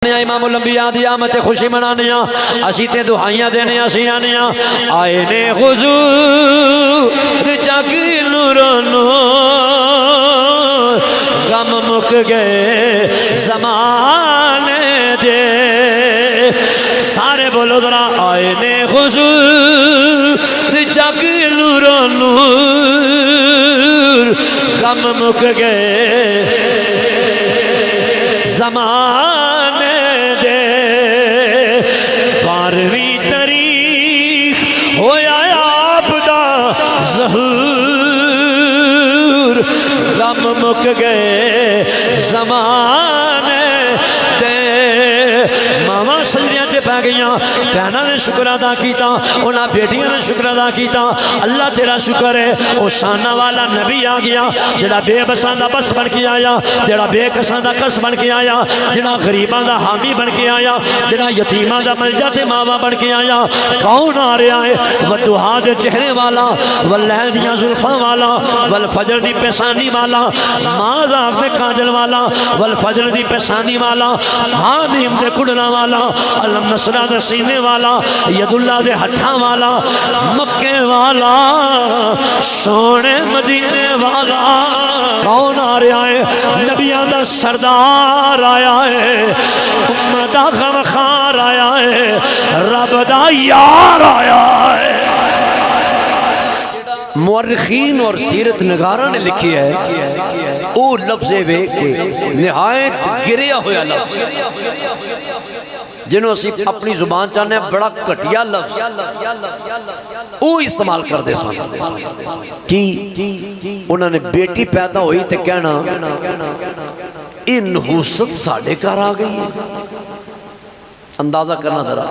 امام الانبیاء دی آمد خوشی منانے اسی تے دعائیاں دینے اسی آنے آئے نے حضور جگ نورانو غم مک گئے زمانے دے سارے بولو ذرا آئے نے حضور جگ نورانو غم مک گئے زمانے دے بارہویں تاریخ ہویا آپ دا ظہور غم مک گئے زمانے دے ماما سجدیاں چے پہ گئیاں بہناں نے شکر ادا کیتا انہاں بیٹیاں نے شکر ادا کیتا اللہ تیرا شکر ہے او شانہ والا نبی آ گیا جڑا بے بساں دا بس بن کے آیا جڑا بے کساں دا کس بن کے آیا جڑا غریباں دا حامی بن کے آیا جڑا یتیماں دا ملجا تے ماوا بن کے آیا کون آ رہا ہے والضحیٰ دے چہرے والا واللیل دیاں زلفاں والا والفجر دی پیشانی والا ماذا دے کاجل والا والفجر دی پیشانی والا حامیم دے کڑنا والا علم نصرہ دے سینے والا ید اللہ دے ہتھاں والا مکے والا سونے مدینے والا کون آ رہا ہے نبیاں دا سردار آیا ہے امت دا غمخار آیا ہے رب دا یار آیا ہے مورخین اور سیرت نگارہ نے لکھی ہے او لفظ وے کہ نہایت گریا ہویا لفظ جنہوں اسی اپنی زبان چاہنے بڑا کٹیا لفظ او استعمال کر دے سن کی انہوں نے بیٹی پیدا ہوئی تے کہنا اے نحوست ساڑھے کار آ گئی ہے اندازہ کرنا ذرا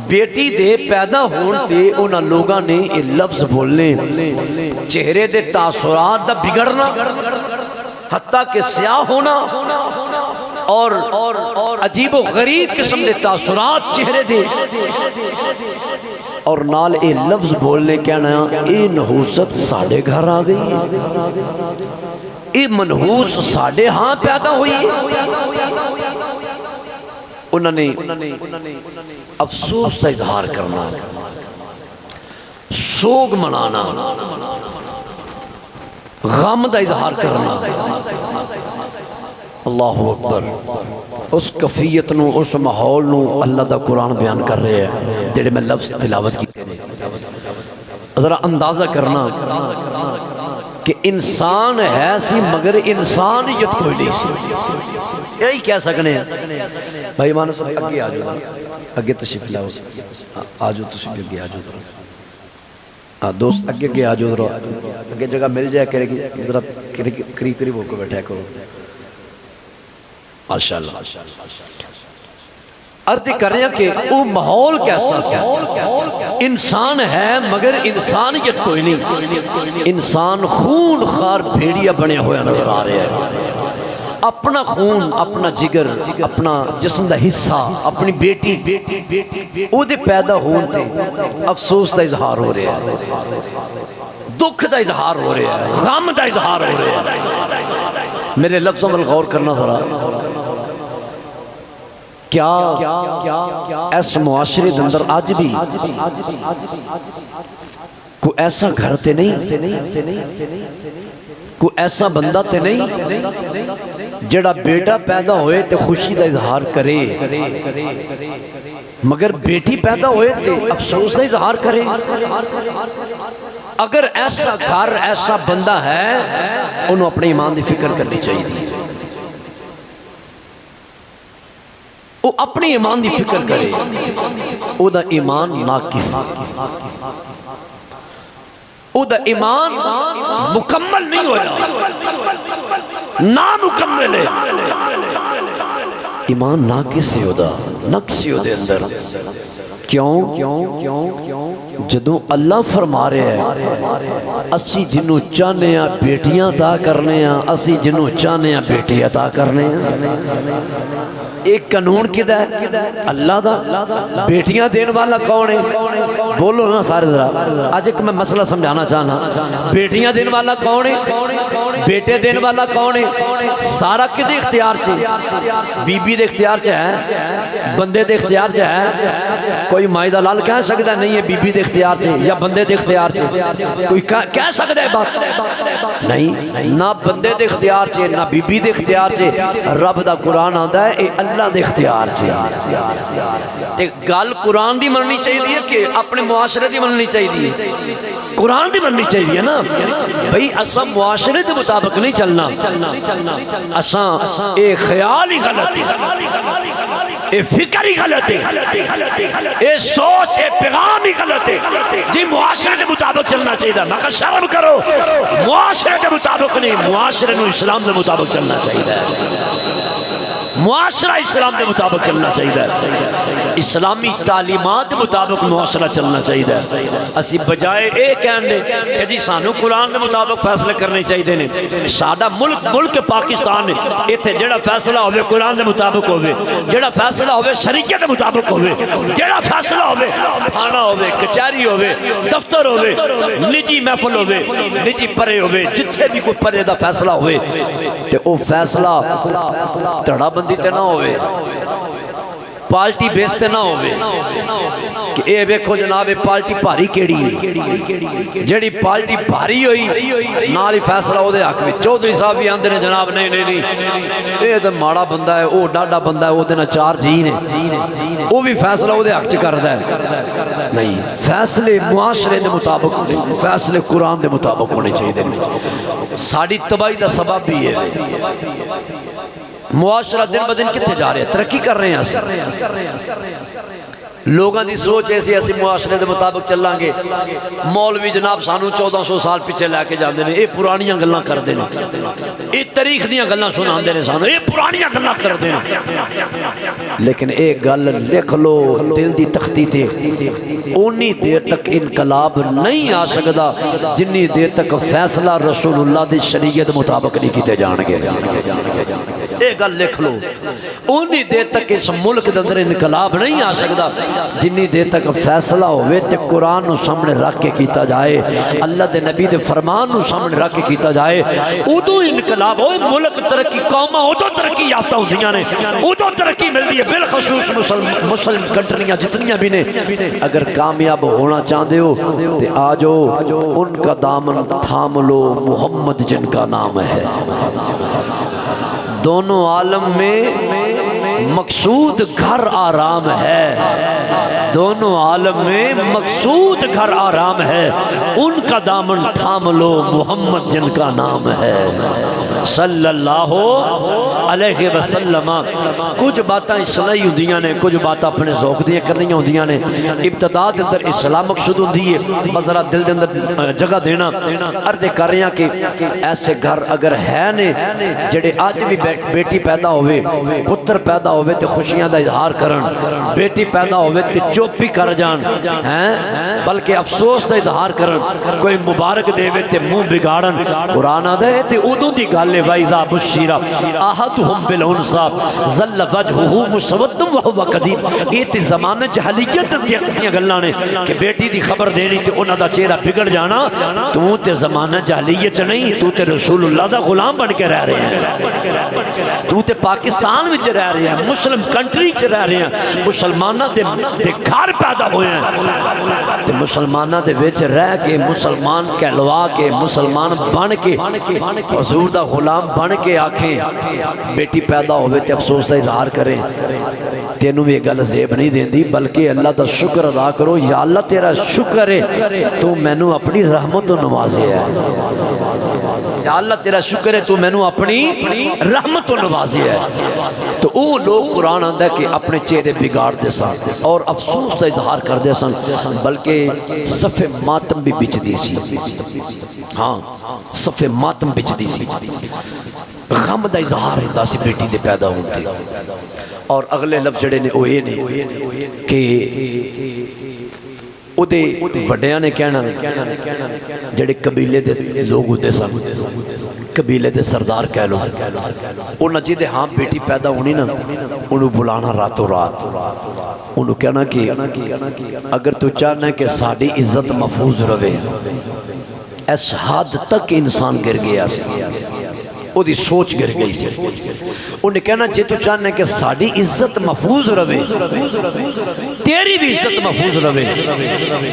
بیٹی دے پیدا ہون تے انہاں لوگاں نے یہ لفظ بولنے چہرے دے تاثرات دا بگڑنا حتیٰ کہ سیاہ ہونا اور عجیب و غریب قسم دے تاثرات چہرے دے اور نال اے لفظ بولنے کہنا اے نحوست ساڑھے گھر آ گئی اے منحوس ساڑھے ہاں پیدا ہوئی انہوں نے افسوس کا اظہار کرنا سوگ منانا غم کا اظہار کرنا اللہ اکبر اس کفیت نو اس ماحول نو اللہ دا قرآن بیان کر رہے ہیں جڑے میں لفظ تلاوت کیتے ہیں ذرا اندازہ کرنا کہ انسان ہے سی مگر انسانیت کوئی نہیں سی یہی کہہ سکنے ہیں بھائی مانا صاحب اگے آجو اگے تشریف لاؤ آجو تشریف اگے آجو دوست اگے آجو اگے جگہ مل جائے کرے گی ذرا قریب قریب ہو کے بیٹھا کرو ماشاءاللہ عرض کر رہے ہیں کہ وہ ماحول کیسا ہے انسان ہے مگر انسانیت کوئی نہیں انسان خون خار بھیڑیا بنے ہوئے نظر آ رہے ہیں اپنا خون اپنا جگر اپنا جسم دا حصہ اپنی بیٹی او دے پیدا ہون تے افسوس دا اظہار ہو رہا ہے دکھ دا اظہار ہو رہا ہے غم دا اظہار ہو رہا ہے میرے لفظوں پر غور کرنا ذرا کیا ایس معاشرے دے اندر آج بھی کوئی ایسا گھر تے نہیں کوئی ایسا بندہ تے نہیں جڑا بیٹا پیدا ہوئے تے خوشی دا اظہار کرے مگر بیٹی پیدا ہوئے تے افسوس دا اظہار کرے اگر ایسا گھر ایسا بندہ ہے انہوں اپنے ایمان دی فکر کرنی چاہیے وہ اپنی ایمان دی فکر کرے او دا ایمان ناقص او دا ایمان مکمل نہیں ہویا نامکمل ہے ایمان ناقص ہے او دا نقص ہے او دے اندر کیوں جدوں اللہ فرما رہے ہیں اسی جنوں چاہنے ہیں بیٹیاں عطا کرنے ہیں اسی جنوں چاہنے ہیں بیٹی عطا کرنے ہیں ایک قانون کدھا ہے اللہ دا بیٹیاں دین والا کون ہے بولو نا سارے ذرا آج ایک میں مسئلہ سمجھانا چاہنا بیٹیاں دین والا کون ہے بیٹے دین والا کون ہے؟ سارا کدے اختیار چ بی بی دے اختیار چ ہے، بندے دے اختیار چ ہے؟ کوئی مائی دا لال کہہ سکتا نہیں ہے بی بی دے اختیار چ یا بندے دے اختیار چ؟ کوئی کہہ سکتا ہے بات؟ نہیں، نہ بندے دے اختیار چ نہ بی بی دے اختیار چ۔ رب دا قرآن آندا ہے اے اللہ دے اختیار چ۔ تے گل قرآن دی مننی چاہیے کہ اپنے معاشرے دی مننی چاہیے؟ قرآن دی مننی چاہیے نا بھئی۔ اساں معاشرے دے مطابق نہیں چلنا، اساں اے خیال ہی غلط ہے، اے فکر ہی غلط ہے، اے سوچ اے پیغام ہی غلط ہے جی معاشرے دے مطابق چلنا چاہیے۔ میں کہا شرم کرو، معاشرے دے مطابق نہیں، معاشرے نو اسلام دے مطابق چلنا چاہیے، معاشرہ اسلام کے مطابق چلنا چاہیے، اسلامی تعلیمات کے مطابق معاشرہ چلنا چاہیے۔ اسی بجائے اے کہنے کہ جی سانو قرآن کے مطابق فیصلے کرنے چاہیے نے، ساڈا ملک پاکستان ہے، ایتھے جڑا فیصلہ ہوئے قرآن کے مطابق ہوئے، جڑا فیصلہ ہوئے شریعت کے مطابق ہوئے، جڑا فیصلہ ہوئے تھانہ ہوئے، کچہری ہوئے، دفتر ہوئے، نجی محفل ہوئے، نجی پرے ہوئے، جتھے بھی کوئی پرے دا فیصلہ ہوئے تے او فیصلہ تڑا بندی تے نہ ہوئے، پالٹی بیستے نہ ہوئے کہ اے بیکھو جناب پالٹی بھاری کیڑی ہے، جیڑی پالٹی بھاری ہوئی نالی فیصلہ ہو دے حق میں۔ چودھری صاحب بھی آندے نے جناب نہیں اے تو ماڑا بندہ ہے، او ڈاڈا بندہ ہے، او دینا چار جین ہے، او بھی فیصلہ ہو دے حق چ کردا ہے۔ نہیں، فیصلے معاشرے دے مطابق، فیصلے قرآن دے مطابق ہونے چاہیے۔ ساڑی تباہی دا سبب بھی ہے، معاشرہ دن بدن کتنے جا رہے ہیں، ترقی کر رہے ہیں، لوگاں دی سوچ ایسی ایسی معاشرے دے مطابق چلیں گے۔ مولوی جناب سانو 1400 سال پیچھے لے کے جاندے نے، اے پرانیاں گلاں کردے نے، اے تاریخ دیاں گلاں سناندے نے سانو، اے پرانیاں گلاں کردے نے۔ لیکن ایک گل لکھ لو دل دی تختی تے، اونی دیر تک انقلاب نہیں آ سکدا جنی دیر تک فیصلہ رسول اللہ دی شریعت مطابق نہیں کیتے جان گے۔ اے گل لکھ لو، اونی دیر تک اس ملک دے اندر انقلاب نہیں آ سکدا جنی دیر تک فیصلہ ہوئے تے قرآن نو سامنے رکھ کے کیتا جائے، اللہ دے نبی دے فرمان نو سامنے رکھ کے کیتا جائے، ادو انقلاب ہوئے۔ ملک ترقی، قوماں ادو ترقی یافتہ ہوندیاں نے، ادو ترقی ملدی ہے، بالخصوص مسلم کنٹریاں جتنیاں بھی نے۔ اگر کامیاب ہونا چاہتے ہو تے آجو ان کا دامن تھام لو، محمد جن کا نام ہے۔ دونوں عالم میں مقصود گھر آرام ہے، دونوں عالم میں مقصود گھر آرام ہے، ان کا دامن تھام لو، محمد جن کا نام ہے صلی اللہ علیہ وسلم۔ کچھ باتاں اصلاحی ہوندیاں نے، کچھ باتاں اپنے ذوق دیاں کرنیاں ہوندیاں نے۔ ابتدا دے اندر اسلام مقصود ہوندی ہے، مذرا دل دے اندر جگہ دینا۔ عرض کر رہے ہیں کہ ایسے گھر اگر ہے نے جڑے آج بھی بیٹی پیدا ہوئے، پتر پیدا ہوئے تے خوشیاں دا اظہار کرن، بیٹی پیدا ہوئے تے چوپ بھی کر جان، بلکہ افسوس دا اظہار کرن، کوئی مبارک دے وے تے منہ بگاڑن۔ قرآن آدھے تے ادوں دی گل ہے وَإِذَا بُشِّرَ أَحَدُهُم بِالْأُنثىٰ ظَلَّ وَجْهُهُ مُسْوَدًّا وَهُوَ كَظِيمٌ۔ یہ تے زمانے جہلیت دیاں گلاں نے کہ بیٹی دی خبر دینی تے انہاں دا چہرہ بگڑ جانا۔ تو تے زمانہ جہلیت نہیں، تو تے رسول اللہ دا غلام بن کے رہ رہے ہیں، تو تے پاکستان وچ رہ رہے ہیں، مسلم کنٹری وچ رہ رہے ہیں، مسلماناں دے گھر پیدا ہوئے ہیں تے مسلماناں دے وچ رہ کے، مسلمان کہلوا کے، مسلمان بن کے، حضور دا غلام بن کے آکھیں بیٹی پیدا ہوئے تے افسوس دا اظہار کریں۔ تینوں بھی گل زیب نہیں دیندی، بلکہ اللہ دا شکر ادا کرو، یا اللہ تیرا شکر ہے تو مینوں اپنی رحمت نوازے ہے، یا اللہ تیرا شکر ہے تو مینوں اپنی رحمت نوازے ہے۔ تو وہ لوگ قرآن آندہ ہے کہ اپنے چہرے بگاڑ دے سن اور افسوس دا اظہار کر دے سن، بلکہ صف ماتم بھی بچ دی سی، ہاں صف ماتم بچ دی سی، غم دا اظہار ہوتا سی بیٹی دے پیدا ہوتے۔ اور اگلے لفظ جڑے نے وہ یہ نے کہ او دے وڈیاں نے کہنا جڑے قبیلے دے لوگ ہوتے سن، قبیلے دے سردار کہہ لو، انہاں جی دے ہاں بیٹی پیدا ہونی نا، انہوں بلانا راتوں رات، انہوں کہنا کہ اگر تو چاہنا ہے کہ ساڑی عزت محفوظ روے، اس حد تک انسان گر گیا سی، وہ دی سوچ گر گئی سی. انہیں کہنا جے تو چاہنے کہ ساڑی عزت محفوظ رہے تیری بھی عزت محفوظ رہے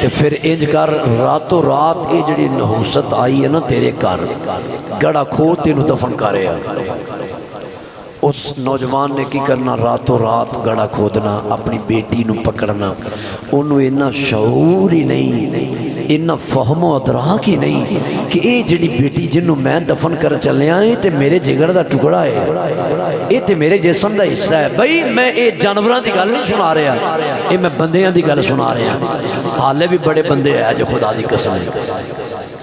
تو پھر انج کر راتوں رات یہ جڑی نحوست آئی ہے نا تیرے گھر گڑا کھو تینوں دفن کرے. اس نوجوان نے کی کرنا راتوں رات گڑا کھودنا اپنی بیٹی نو پکڑنا. انہوں اینا شعور ہی نہیں اینا فہم و ادراک ہی نہیں کہ اے جڑی بیٹی جنہوں میں دفن کر چلے آئے تے میرے جگر دا ٹکڑا ہے اے تے میرے جسم دا حصہ ہے. بھئی میں اے جانوران دی گل نہیں سنا رہا اے میں بندیاں دی گل سنا رہا. حالے بھی بڑے بندے ہیں جو خدا دی قسم ہے.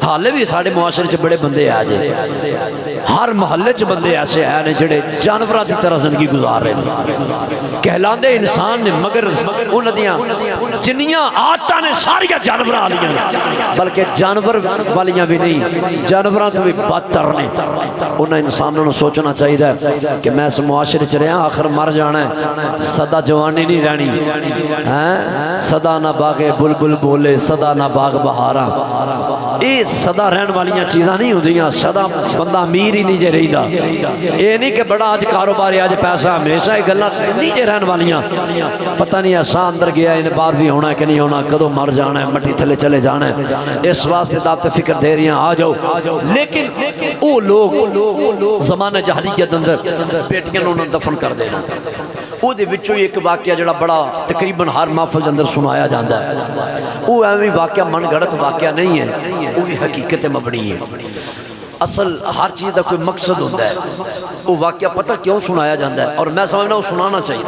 حالے بھی ساڑھے معاشرے چ بڑے بندے ہیں جے ہر محلے چ بندے ایسے ہیں جڑے جانوراں دی طرح زندگی گزار رہے ہیں کہلاندے انسان نے مگر انہاں دیاں جنیاں عادتاں نے ساریاں جانور والیاں بلکہ جانور والیاں بھی نہیں جانوراں تو بھی بدتر نے. انہاں انسانوں نے سوچنا چاہیے کہ میں اس معاشرے چ رہا آخر مر جانا ہے سدا جوانی نہیں رہنی سدا نہ باغ بلبل بولے سدا نہ باغ بہاراں. اے سدا رہن والیاں چیزاں نہیں ہوندیاں. سدا بندہ امیر ہی نہیں جے رہیدا اے نہیں کہ بڑا آج کاروبار آج پیسہ ہمیشہ یہ گلاں نہیں جے رہن والیاں. پتہ نہیں ایسا اندر گیا ان بعد بھی ہونا ہے کہ نہیں ہونا کدو مر جانا ہے مٹی تھلے چلے جانا ہے. اس واسطے دعوت فکر دے رہی ہیں آ جاؤ. لیکن وہ لوگ زمانہ جاہلیت اندر بیٹیاں انہوں نے دفن کر دینا. وہ دے وچوں ایک واقعہ جڑا بڑا تقریباً ہر محفل اندر سنایا جاتا ہے. وہ ایویں واقعہ من گھڑت واقعہ نہیں ہے وہ بھی حقیقت مبنی ہے. اصل ہر چیز کا کوئی مقصد ہوتا ہے. وہ واقعہ پتہ کیوں سنایا جاتا ہے اور میں سمجھنا وہ سنانا چاہیے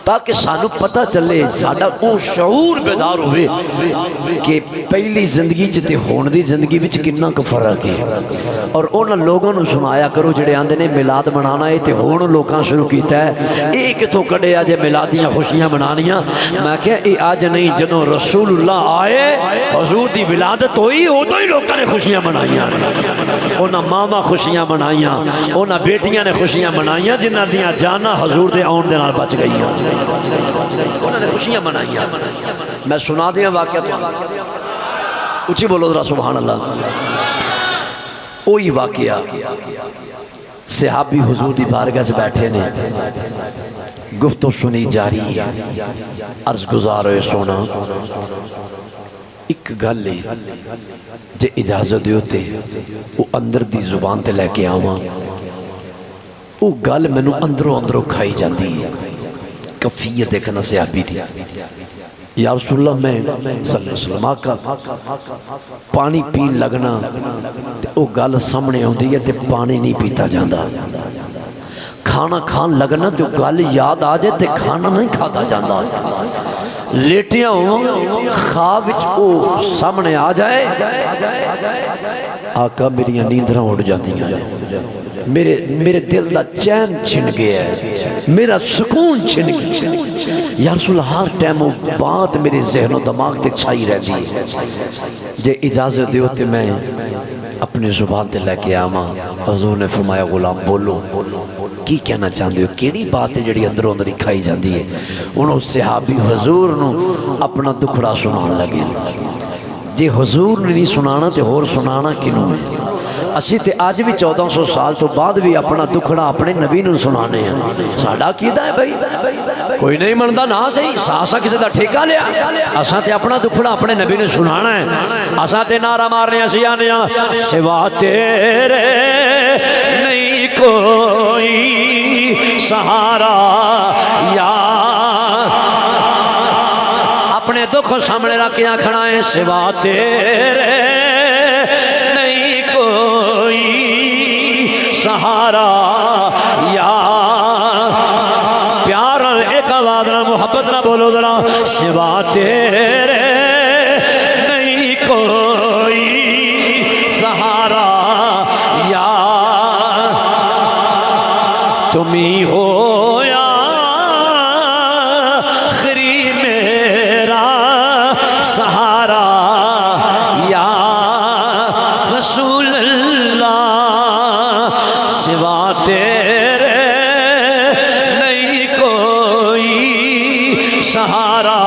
تاکہ سانو پتہ چلے ساڈا وہ شعور بیدار ہوئے کہ پہلی زندگی چ تے ہون دی زندگی وچ کتنا کا فرق ہے. اور ان لوگوں نے سنایا کرو جڑے آندے نے میلاد منانا ہے تے ہون لوکاں شروع کیتا ہے اے کتوں کڈے اج میلادیاں خوشیاں منانیاں. میں کہ اے اج نہیں جدوں رسول اللہ آئے حضور دی ولادت ہوئی اودوں ہی لوکاں نے خوشیاں منائیاں. انہاں ماما خوشیاں منائیاں انہاں بیٹیاں نے خوشیاں منائیاں جنہاں دیاں جاناں حضور دے آن دے نال بچ گئیاں. انہوں نے خوشیاں منائیاں. میں سنا دیا واقعہ اچھی بولو ذرا سبحان اللہ. وہی واقعہ صحابی حضور دی بارگاہ سے بیٹھے نے گفتگو سنی جاری عرض گزار ہوئے سونا ایک گل ہے جے اجازت دیوتے وہ اندر دی زبان تے لے کے آواں. وہ گل مینوں اندروں اندروں کھائی جاندی ہے. کفیت دیکھنا صحابی تھی یا رسول اللہ میں صلی اللہ علیہ وسلم آقا پانی پین لگنا وہ گل سامنے ہوندی ہے تے پانی نہیں پیتا جاندہ. کھانا کھان لگنا تو گل یاد آ جائے تے کھانا نہیں کھاتا جاندہ. لیٹیاں ہوں خواب وہ سامنے آ جائے آقا میری نیندراں اڑ جاتی ہیں میرے دل دا چین چھن گیا ہے میرا سکون چھن گیا. یا رسول ہر ٹائم وہ بات میرے ذہن و دماغ تے چھائی رہتی ہے. جے اجازت دیو تے میں اپنے زبان تے لے کے آواں. حضور نے فرمایا غلام بولو کی کہنا چاہتے ہو کیڑی بات ہے جڑی اندروں اندر کھائی جاندی ہے. انہوں صحابی حضور نو اپنا دکھڑا سنان لگے. جے حضور نے نہیں سنانا تے اور سنانا کنوں ہے. اسی تے آج بھی 1400 سال تو بعد بھی اپنا دکھڑا اپنے نبی نو سنانے ہیں. ساڈا کیدا ہے بھائی کوئی نہیں مندا نہ صحیح ساسا کسی دا ٹھیکہ لیا اساں تے اپنا دکھڑا اپنے نبی نو سنانا ہے. اساں تے نعرہ مارنے اسی آنے سوا تیرے نہیں کوئی سہارا یا اپنے دکھ سامنے رکھ کے آکھنا ہے سوا تیرے نہیں کوئی سہارا یا پیار ایک آواز نہ محبت نہ بولو ذرا سوا تیرے نہیں کوئی سہارا یا تم ہی ہو یا آخری میرا سہارا یا رسول اللہ سوا تیرے نہیں کوئی سہارا.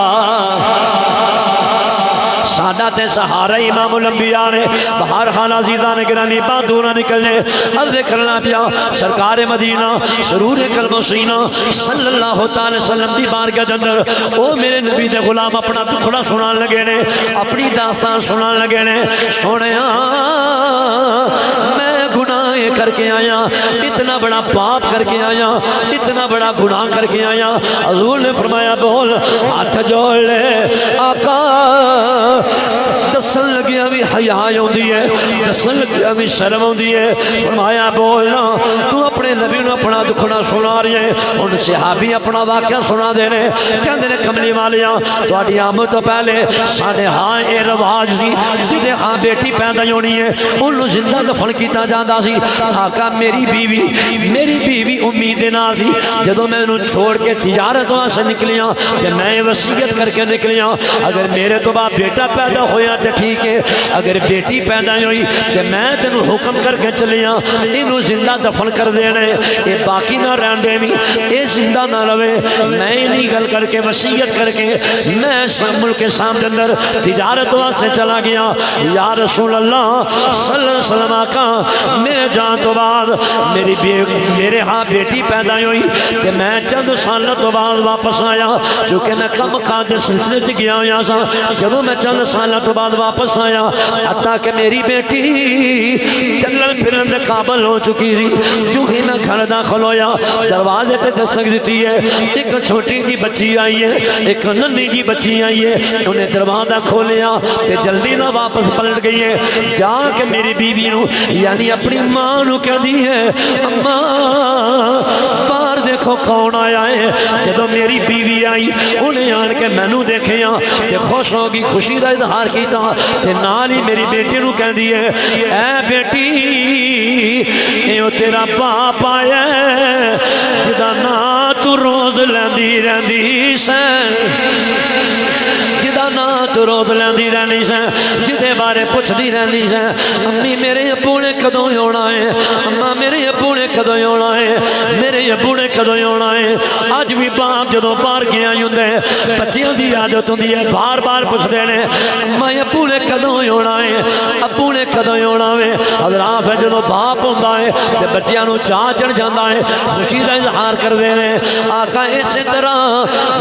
ساڈا تے سہارا امام الانبیاء نے بہار خانہ عزیزان گرامی بات دورہ نکلنے عرض کرنا پیا سرکار مدینہ سرور قلب و سینہ صلی اللہ تعالی وسلم دی بارگاہ دے اندر او میرے نبی دے غلام اپنا دکھڑا سنان لگے نے اپنی داستان سنان لگے نے سونیا میں گناہ کر کے آیا اتنا بڑا پاپ کر کے آیا اتنا بڑا گناہ کر کے آیا حضور نے فرمایا بول ہاتھ جوڑ لے آقا دسن لگیا بھی حیا ہوندی ہے دسن لگیا بھی شرم ہوندی ہے فرمایا بولنا تو اپنے نبی نے اپنا دکھنا سنا رہی ہے ان صحابی اپنا واقعہ سنا دینے کہندے نے کملی والیاں تہاڈی آمد تو پہلے ساڈے ہاں اے رواج سی جدے ہاں بیٹی پیدا ہونی ہے انہوں زندہ دفن کیتا جاندا سی آقا میری بیوی امید نہ سی جدوں میں انہوں چھوڑ کے تجارت واسطے نکلیاں کہ میں وصیت کر کے نکلیاں اگر میرے تو بعد بیٹا پیدا ہویا تے ٹھیک ہے اگر بیٹی پیدا ہوئی تے میں تینوں حکم کر کے چلیاں انہوں زندہ دفن کر دینے اے باقی نہ رہن دینی اے زندہ نہ رہے میں انہی گل کر کے وصیت کر کے میں ملک کے سامنے اندر تجارت واسطے چلا گیا یا رسول اللہ صلی اللہ علیہ وسلم آقا میرے جان تو بعد میرے ہاں بیٹی پیدا ہوئی کہ میں چند سالوں تو بعد واپس آیا چونکہ میں کم کاج سلسلے سے گیا ہویا سا جب میں چند سالوں تو بعد واپس آیا حتیٰ کہ میری بیٹی چلن پھرن دے قابل ہو چکی تھی جو ہی میں گھر داخل ہویا دروازے پہ دستک دیتی ہے ایک چھوٹی جی بچی آئی ہے ایک ننھی جی بچی آئی ہے انہیں دروازہ کھولیا کہ جلدی نہ واپس پلٹ گئی ہے جا کے میری بیوی نو یعنی اپنی ماں نو کہہ دی ہے اماں باہر دیکھو کون آیا ہے جدو میری بیوی آئی انہیں آن کے مینو دیکھیا کہ خوش ہوگی خوشی دا اظہار کیتا کہ نال ہی میری بیٹی نو کہہ دی ہے اے بیٹی ایو تیرا باپ آیا ہے جدا نا تو روز لیندی رہندی سین جدا نا تو روز لیندی رہنی سین جدے بارے پوچھ دی رہنی سین امی میرے ابو نے کدوں ہونا ہے اماں میرے ابو نے کدوں ہونا ہے میرے ابو نے کدوں ہونا ہے اج بھی باپ جدوں باہر گیا ہوندے بچیاں دی عادت ہوندی ہے بار بار پوچھدے نے اماں ابو نے کدوں ہونا ہے ابو نے کدوں ہونا ہے حضرات ہے جدوں باپ ہوندا ہے تے بچیاں نو چاہ چڑھ جاندا ہے خوشی دا اظہار کردے نے آقا اسی طرح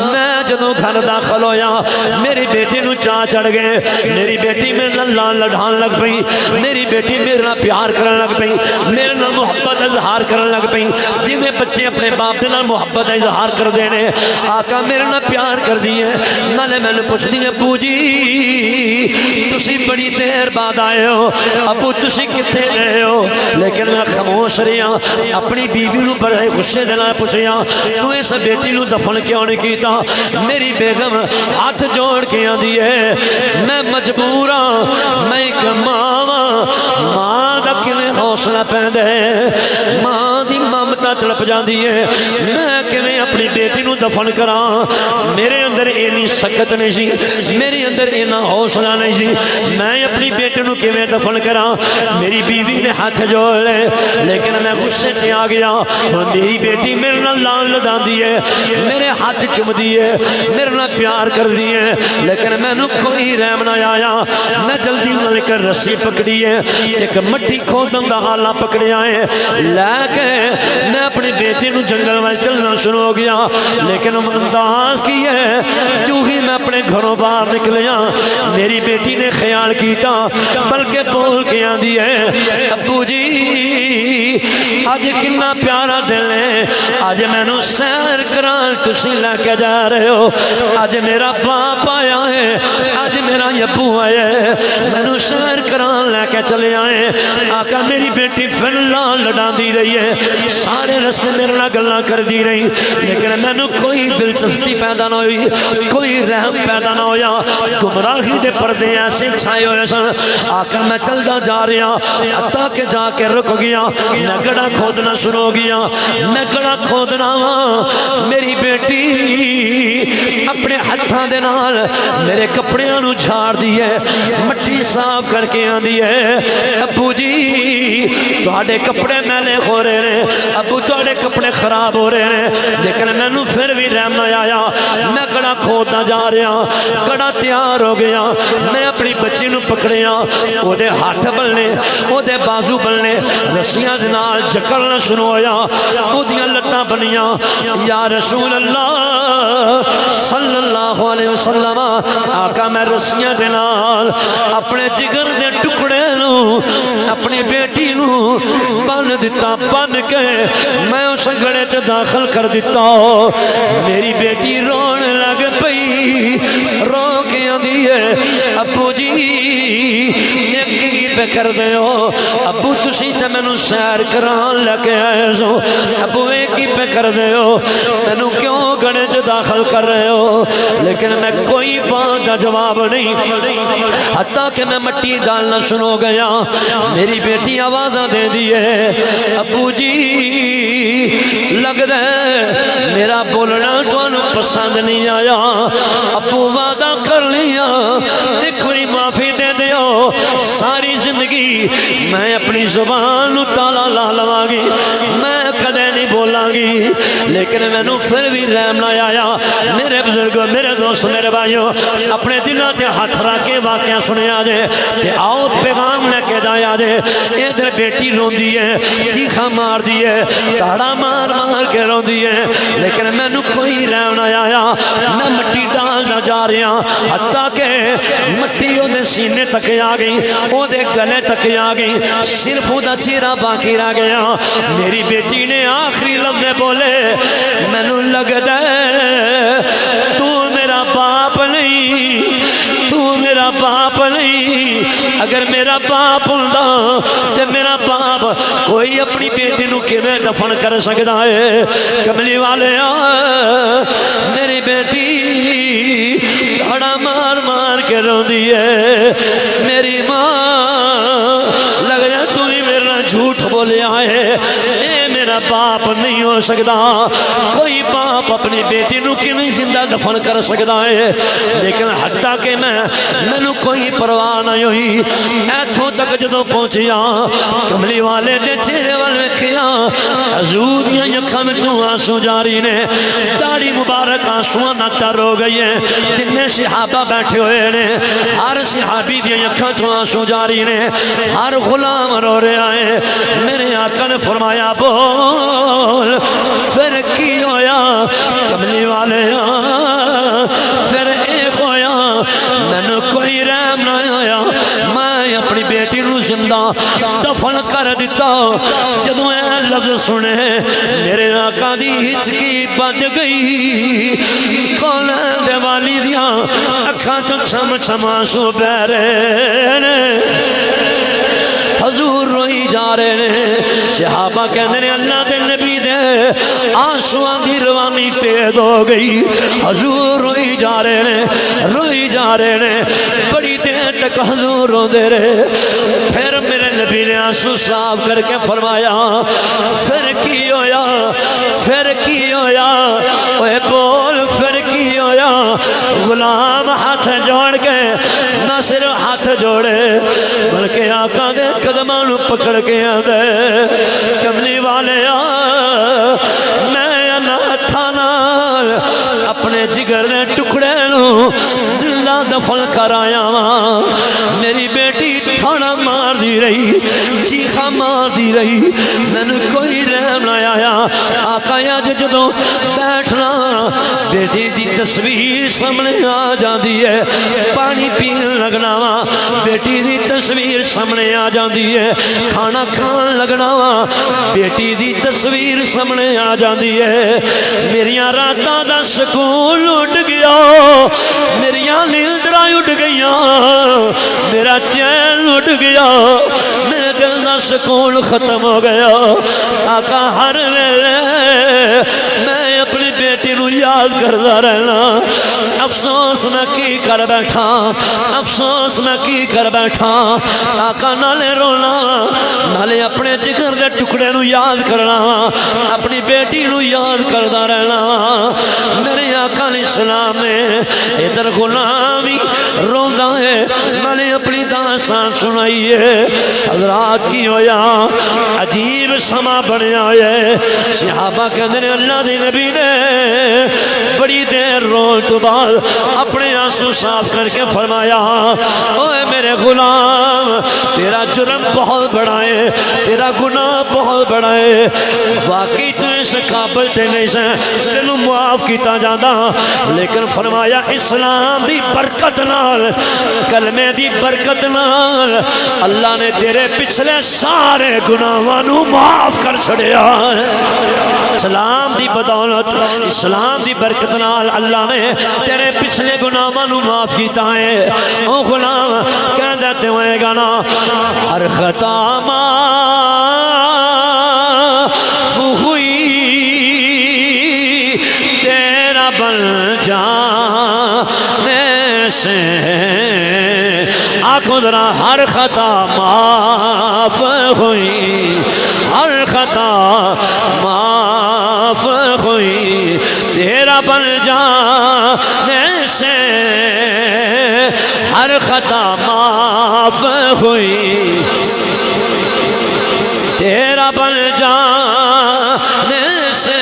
میں جدوں گھر داخل ہویا میری بیٹی نو چاہ چڑھ گئے میری بیٹی میرے نال لان لڑھان لگ پئی میری بیٹی میرے نال پیار کرن لگ پئی میرے نال محبت اظہار کرن لگ پئی جویں بچے اپنے باپ دے نال محبت اظہار کردے نے آقا میرے نال پیار کردی ہے نالے میں پوچھدی ہے ابو جی تسی بڑی دیر بعد آئے ہو ابو تسی کتنے رہے ہو لیکن میں خاموش رہا اپنی بیوی نو بڑے غصے دے نال پوچھیا تو اس بیٹی نو دفن کیوں نہیں کیتا میری بیگم ہاتھ جوڑ کے آندی ہے میں مجبور ہاں میں ایک ماں دا کیویں حوصلہ پیندے ماں دی ممتا تڑپ جاندی ہے میں کیویں اپنی بیٹی نو دفن کراں میرے اندر اینی سکت نہیں سی میرے اندر اینا حوصلہ نہیں سی میں اپنی بیٹی نو کیویں دفن کراں میری بیوی نے ہاتھ جوڑ لے لیکن میں غصے سے آ گیا میری بیٹی میرے نال لان لڑاندی ہے میرے ہاتھ چومدی ہے میرے نال پیار کردی ہے لیکن میں نو کوئی رحم نہ آیا میں جلدی نال کر رسی پکڑی ہے ایک مٹی کھودن دا آلہ پکڑیا ہے لے کے میں اپنی بیٹی نو جنگل وال چلنا شروع ہو گیا لیکن انداز کی ہے جو ہی میں اپنے گھروں باہر نکلیا میری بیٹی نے خیال کیتا بلکہ بول کے آندی ہے ابو جی آج کنا پیارا دل ہے آج میں نو سیر کران تسی لے کے جا رہے ہو آج میرا باپ آیا ہے آج میرا ابو آیا ہے میں نو سیر کران لے کے چلے آئے آقا میری بیٹی پھر لان لڑا دی رہی ہے سارے رستے میرے نال گلاں کر دی رہی لیکن میں نو کوئی دلچسپی پیدا نہ ہوئی کوئی رحم پیدا نہ ہویا گمراہی دے پردے ایسے چھائے ہوئے سن آقا میں چلدا جا رہا حتیٰ کہ جا کے رک گیا میں گڑا کھودنا شروع ہو گیا میں گڑا کھودنا میری بیٹی اپنے ہتھاں ہاتھاں دے نال میرے کپڑیاں نو جھاڑ دی ہے مٹی صاف کر کے آندی ہے ابو جی تہاڈے کپڑے میلے ہو رہے ہیں ابو تہاڈے کپڑے خراب ہو رہے ہیں لیکن مینوں پھر بھی رحم نہ آیا میں گڑا کھودا جا رہا گڑا تیار ہو گیا میں اپنی بچی نو پکڑیا او دے ہاتھ بلنے او دے بازو بلنے رسیاں دے نال جکڑنا شروع ہویا او دیاں لتاں بنیاں یا رسول اللہ صلی اللہ علیہ وسلم آقا میں رسیاں دے نال اپنے جگر دے ٹکڑے نو اپنی بیٹی نو بن دیتا بن کے میں اس گڑے چ داخل کر دیتا میری بیٹی رون لگ پئی رو کے آندی ہے ابو جی ایک کی پہ کر دے ہو ابو تسی تے مینوں سیر کران لگے آئے سو ابو ایک کی پہ کر دے ہو مینوں کیوں گڑے چ داخل کر رہے ہو لیکن میں کوئی بات کا جواب نہیں حتیٰ کہ میں مٹی ڈالنا شروع ہو گیا میری بیٹی آوازاں دے دیئے ابو جی لگ دے میرا بولنا تو پسند نہیں آیا ابو وعدہ کر لیا ایک باری معافی دے دیو ساری زندگی میں اپنی زبان تالا لا لواں گی میں کدے نہیں بولاں گی لیکن مینوں پھر بھی رحم نہ آیا میرے بزرگوں میرے دوست میرے بھائیوں اپنے دلوں تے ہاتھ رکھ کے واقعہ سنیا جے تے آؤ پیغام لے کے جایا جے ادھر بیٹی روندی ہے چیخاں مار دی ہے تاڑا مار مار کے روندی ہے لیکن مینوں کوئی رحم نہ آیا میں مٹی ڈالنا جا رہا حتیٰ کہ مٹی او دے سینے تک آ گئی او دے گلے تک آ گئی صرف او دا چہرہ باقی رہ گیا میری بیٹی نے آخری لفظ بولے مینوں لگدا تو میرا باپ نہیں تو میرا باپ نہیں اگر میرا باپ ہوندا تے میرا باپ کوئی اپنی بیٹی نو کیویں دفن کر سکدا ہے کملی والے میری بیٹی بڑا مار مار کے روندی ہے میری ماں لگ رہا تو ہی میرا جھوٹ بولیا ہے میرا باپ نہیں ہو سکتا کوئی باپ اپنی بیٹی نو کیویں زندہ دفن کر سکتا ہے لیکن حتیٰ کہ مینوں کوئی پرواہ نہیں ہوئی ایتھوں تک جدوں پہنچیا کملی والے دے چہرے وال ویکھیا حضور دیاں اکھاں وچوں آنسو جاری نے داڑھی مبارک آنسواں نال تر ہو گئی ہے جتنے صحابہ بیٹھے ہوئے نے ہر صحابی دیاں اکھاں وچوں آنسو جاری نے ہر غلام رو رہا ہے میرے آقا نے فرمایا بول پھر کی ہویا کملی والے پھر ایک ہویا مینوں کوئی رحم نہ آیا میں اپنی بیٹی نو زندہ دفن کر دیتا جدوں اے لفظ سنے میرے آقا دی ہچکی بج گئی کون دے والی دیاں اکھاں چوں چھم چھم آنسو بہ رہے نے حضور روئی جا رہے ہیں صحابہ کہنے نے اللہ دے نبی دے آنسواں دی روانی تیز ہو گئی حضور روئی جا رہے ہیں بڑی دیر تک حضور رو دے رہے پھر میرے نبی نے آنسو صاف کر کے فرمایا پھر کی ہویا اوے بول پھر کی ہویا غلام ہاتھ جوڑ کے نہ صرف ہاتھ جوڑے بلکہ آقا دے قدماں نو پکڑ کے آندے کملی والے میں ہتھاں نال اپنے جگر دے ٹکڑے نو زندہ دفن کر آیا ہاں میری بیٹی تھانا مار دی رہی چیخا مار دی رہی مینوں کوئی رحم نہ آیا آقا اج جدوں بیٹھنا بیٹی دی تصویر سامنے آ جاندی ہے پانی پین لگنا وا بیٹی دی تصویر سامنے آ جاندی ہے کھانا کھان لگنا وا بیٹی دی تصویر سامنے آ جاندی ہے میریاں راتاں دا سکون اٹھ گیا میریاں نیندراں اٹھ گئیاں میرا چین اٹھ گیا میرے دل دا سکون ختم ہو گیا آقا ہر ویلے میں اپنی بیٹی نو یاد کردا رہنا افسوس نہ کی کر بیٹھا افسوس نہ کی کر بیٹھا آقا نالے رونا نالے اپنے جگر دے ٹکڑے نو یاد کرنا اپنی بیٹی نو یاد کردا رہنا میرے آقا علیہ السلام نے ادھر غلامی روندا ہے میں نے اپنی داستان سنائی ہے حضرات کی ہویا عجیب سما بنیا ہے صحابہ کہندے نے اللہ دے نبی نے بڑی دیر رون تو بعد اپنے آنسو صاف کر کے فرمایا اوے میرے غلام تیرا جرم بہت بڑا ہے تیرا گناہ بہت بڑا ہے واقعی تو اس قابل تے نہیں سے تینوں معاف کیتا جاتا لیکن فرمایا اسلام دی برکت نال کلمے دی برکت نال اللہ نے تیرے پچھلے سارے گناہاں نو معاف کر چھڑیا اسلام دی بدولت اسلام دی برکت نال اللہ نے تیرے پچھلے گناہاں نو معاف کیتا ہے او غلام کہندا تے ہوئے گا نا ہر خطا معاف ہوئی تیرا بن جانے سے آنکھوں ذرا ہر خطا معاف ہوئی ہر خطا معاف ہوئی تیرا بن جانے سے ہر خطا معاف ہوئی تیرا بن جانے سے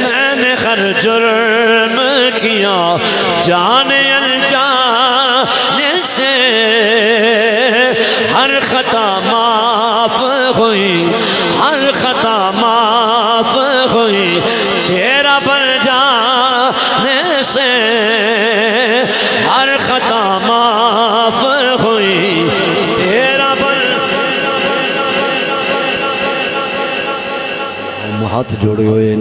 میں نے ہر جرم کیا جانے انجانے سے ہر خطا معاف ہوئی ہر خطا معاف ہوئی تیرا بن جانے سے ہر خطا معاف ہوئی تیرا بن ہاتھ جوڑے ہوئے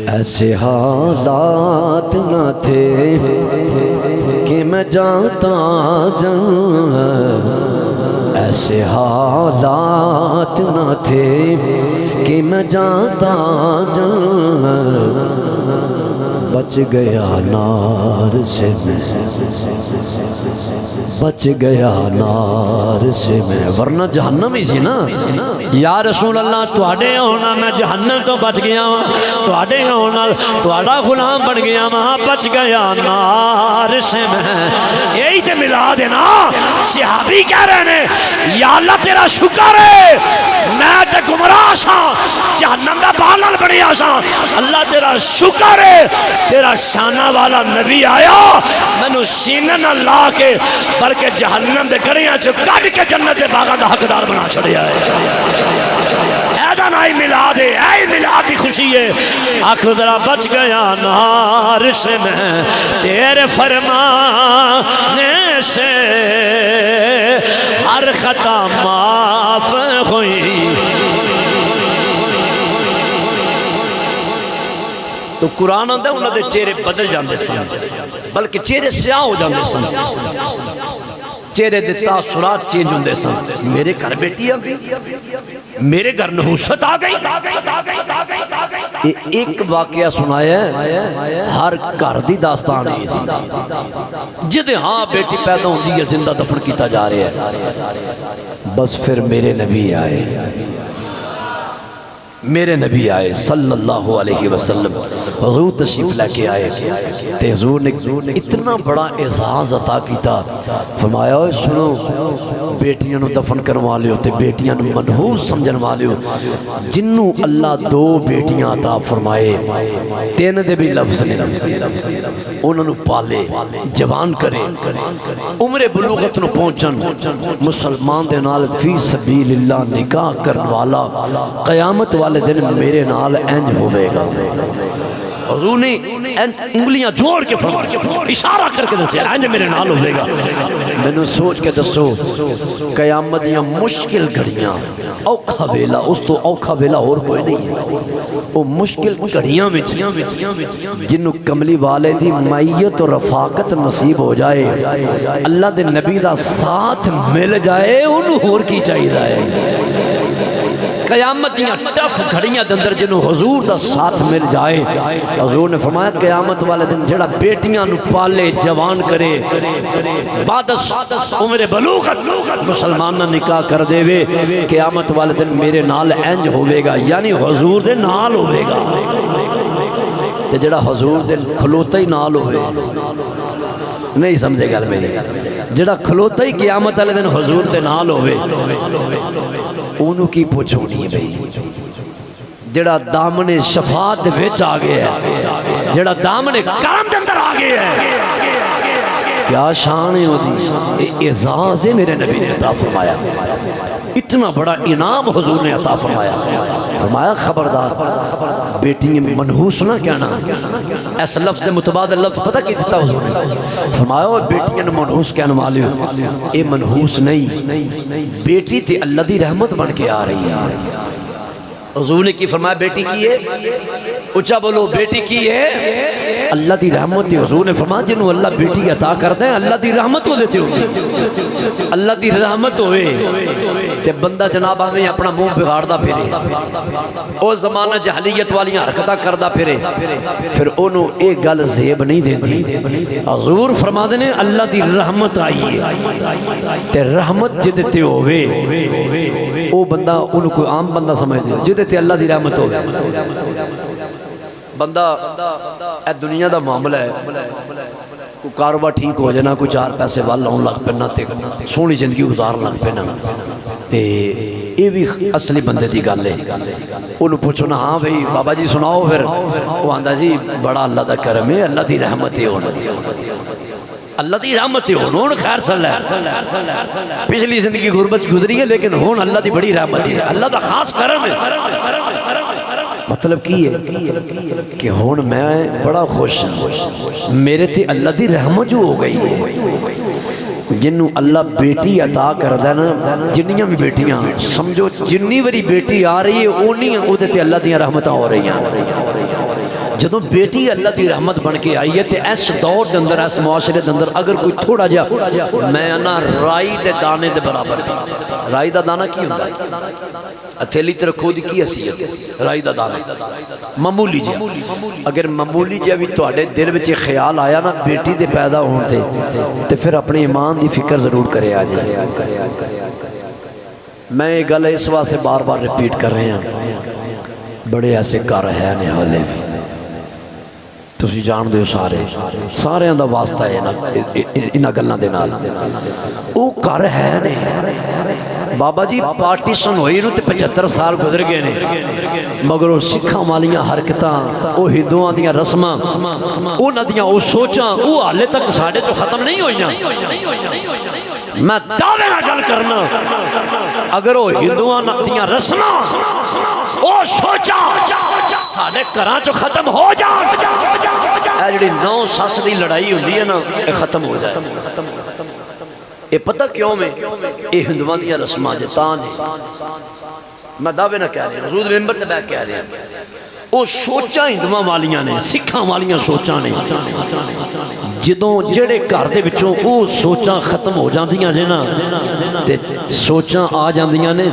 ایسے حالات نہ تھے کہ میں جاتا جنت ایسے حالات نہ تھے کہ میں جاتا جنت بچ گیا نار سے میں بچ گیا نار سے میں ورنہ جہنم ہی سی نا یا رسول اللہ تواڈے ہونا میں جہنم تو بچ گیا ہوں تواڈے ہونا تواڈا غلام بن گیا وہاں بچ گیا نار سے میں یہی تے ملا دینا صحابی کہہ رہے ہیں یا اللہ تیرا شکر ہے میں تے گمراہ سا جہنم دا بالل بنیا سا اللہ تیرا شکر ہے تیرا شانہ والا نبی آیا مینوں سینے نہ لا کے بلکہ جہنم دے گڑیاں چ کڈ کے جنت دے باغاں دا حقدار بنا چھڑیا ہے ایدا نائی میلاد ہے اے میلاد دی خوشی ہے آخر ذرا بچ گیا نار سے میں تیرے فرمانے سے ہر خطا معاف ہوئی تو قرآن آندا ہے انہاں دے چہرے بدل جاندے سن بلکہ چہرے سیاہ ہو جاندے سن چہرے دے تاثرات چینج ہوندے سن میرے گھر بیٹی آ گئی میرے گھر نحوست آ گئی ایک واقعہ سنایا ہے ہر گھر دی داستان ہے جدے ہاں بیٹی پیدا ہوندی ہے زندہ دفن کیتا جا رہا ہے بس پھر میرے نبی آئے میرے نبی آئے صلی اللہ علیہ وسلم حضور تشریف لے کے آئے تے حضور نے اتنا بڑا اعزاز عطا کیتا فرمایا سنو بیٹیاں نو دفن کروا لیو تے بیٹیاں نو منحوس سمجھن والیو جنوں اللہ دو بیٹیاں عطا فرمائے تین دے بھی لفظ نے انہوں نے پالے جوان کرے عمر بلوغت نو پہنچن مسلمان دے نال فی سبیل اللہ نکاح کرن والا قیامت والے دن میرے نال انج ہوئے گا حضور نے انگلیاں جوڑ کے فرمایا اشارہ کر کے دسیا انج میرے نال ہوئے گا میں نے سوچ کے دسو قیامت دیاں مشکل گھڑیاں اوکھا ویلا اس تو اوکھا ویلا اور کوئی نہیں ہے وہ مشکل گھڑیاں وچ جنوں کملی والے دی معیت اور رفاقت نصیب ہو جائے اللہ دے نبی دا ساتھ مل جائے انہوں اور کی چاہیے قیامت دیاں ٹف گھڑیاں دندر جنہوں حضور دا ساتھ مل جائے حضور نے فرمایا قیامت والے دن جڑا بیٹیاں نو پالے جوان کرے بعد عمر بلوغت مسلمان نہ نکاح کر دے وے قیامت والے دن میرے نال انج ہوئے گا یعنی حضور دے نال ہوئے گا تے جڑا حضور دے کھلوتا ہی نال ہوئے نہیں سمجھے گل میری جڑا کھلوتا ہی قیامت والے دن حضور دے نال ہوئے انہوں کی پوچھونی ہے بھئی جڑا دامن شفاعت دے وچ آ گیا ہے جڑا دامن کرم دے اندر آ گیا ہے کیا شان ہے ہوتی اعزاز ہے میرے نبی نے عطا فرمایا اتنا بڑا انعام حضور نے عطا فرمایا خبردار بیٹی منحوس نہ کہنا ایسا لفظ متبادل لفظ پتہ کی دیتا حضور نے فرمایا بیٹیاں منحوس کہنے والے اے منحوس نہیں بیٹی تھی اللہ دی رحمت بن کے آ رہی ہے حضور نے کی فرمایا بیٹی کی ہے اچھا بولو بیٹی کی ہے اللہ دی رحمت ہے حضور نے فرمایا جنہوں اللہ بیٹی عطا کرتے ہیں اللہ دی رحمت ہو دیتے ہوگی اللہ دی رحمت ہوئے تے بندہ جناب ہمیں اپنا منہ بگاڑدا پھرے او زمانہ جہلیت والی حرکتاں کردا پھرے پھر انہوں ایک گل زیب نہیں دیندی حضور فرما دے نے اللہ دی رحمت آئی ہے تے رحمت جدتے ہوئے او بندہ انہوں کوئی عام بندہ سمجھ دے جدتے تے اللہ دی رحمت ہوئے بندہ اے دنیا دا معاملہ ہے کوئی کاروبار ٹھیک ہو جانا کوئی چار پیسے وال لاؤں لگ پہنا تے سونی زندگی گزار لگ پہنا تے یہ بھی اصلی بندے دی گل ہے انہوں پوچھو نا ہاں بھئی بابا جی سناؤ پھر وہ آندہ جی بڑا اللہ دا کرم ہے اللہ دی رحمت ہے اللہ دی رحمت ہے ہون خیر صلی اللہ پچھلی زندگی غربت گزری ہے لیکن ہون اللہ دی بڑی رحمت ہے اللہ دا خاص کرم ہے مطلب کی ہے کہ ہون میں بڑا خوش ہوں میرے تھے اللہ دی رحمت جو ہو گئی ہے جنہوں اللہ بیٹی عطا کر دینا جنیاں بھی بیٹیاں سمجھو جنی وری بیٹی آ رہی ہے اونی او دیتے اللہ دیاں رحمتاں ہو رہی ہیں جدوں بیٹی اللہ دی رحمت بن کے آئی ہے تے اس دور دے اندر اس معاشرے دے اندر اگر کوئی تھوڑا جا میں انا رائی دے دانے دے برابر رائی دا دانہ کی ہوندا ہے اتھیلی تے رکھو دی کی حیثیت رائی دا دانہ معمولی جا اگر معمولی جا بھی تواڈے دل وچ خیال آیا نا بیٹی دے پیدا ہون تے پھر اپنے ایمان دی فکر ضرور کرے آ جائے میں یہ گل اس واسطے بار بار ریپیٹ کر رہے ہیں بڑے ایسے کر ہے نے حالے تسی جان دے سارے اندہ واسطہ ہے انہا گلنا دے نال او کر ہے نے بابا جی پارٹیشن ہوئی نو تے 75 سال گزر گئے نے مگر وہ سکھاں والیاں حرکتاں وہ ہندوؤں دیاں رسماں وہ ندیاں وہ سوچاں وہ حالے تک ساڑھے تو ختم نہیں ہوئیاں میں دعوے نہ گل کرنا اگر وہ ہندوؤں دیاں رسماں وہ سوچاں ساڑھے کراں چو ختم ہو جان جڑی 9 ساس دی لڑائی ہوندی ہے نا یہ ختم ہو جائے یہ پتہ کیوں میں یہ ہندوان دیا رسمہ جتان جی میں دعوے نہ کہہ رہے ہیں حضور ممبر تے بیٹھ کہہ رہے ہیں وہ سوچاں ہندوان والیاں نے سکھاں والیاں سوچاں نے جدوں جڑے گھر دے وچوں وہ سوچاں ختم ہو جاندیاں جے نا تے سوچاں آ جاندیاں نے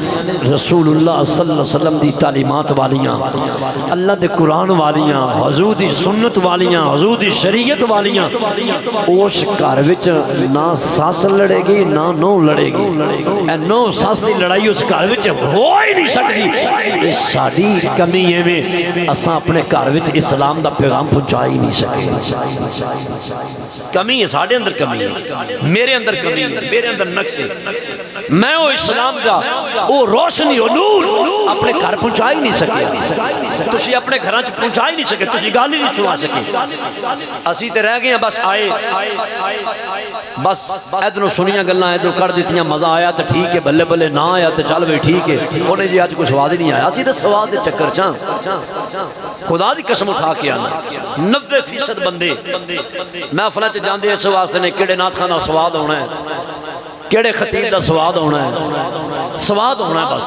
رسول اللہ صلی اللہ علیہ وسلم دی تعلیمات والیاں اللہ دے قرآن والیاں حضور دی سنت والیاں حضور دی شریعت والیاں اس گھر وچ نہ ساس لڑے گی نہ نو لڑے گی اے 9 ساس دی لڑائی اس گھر وچ ہو ہی نہیں سکتی یہ ساڈی کمی ہے میں اساں اپنے گھر وچ اسلام دا پیغام پہنچا ہی نہیں سکے کمی ہے ساڑھے اندر کمی ہے میرے اندر کمی ہے میرے اندر نقص ہے میں وہ اسلام کا وہ روشنی و نور اپنے گھر پہنچا ہی نہیں سکے تسی اپنے گھراں چ پہنچا ہی نہیں سکے تسی گل ہی نہیں سنا سکے اسی تے رہ گئے ہیں بس آئے بس ادھروں سنیاں گلاں ادھروں کر دیتیاں مزہ آیا تو ٹھیک ہے بلے بلے نہ آیا تو چل بھائی ٹھیک ہے انہیں جی آج کوئی سواد ہی نہیں آیا اسی تے سواد دے چکر چاں خدا دی قسم اٹھا کے آنا 90% بندے محفلاں چ جاندے اس واسطے نے کیڑے نعت خانہ سواد ہونا ہے کیڑے خطیب دا سواد ہونا ہے سواد ہونا ہے بس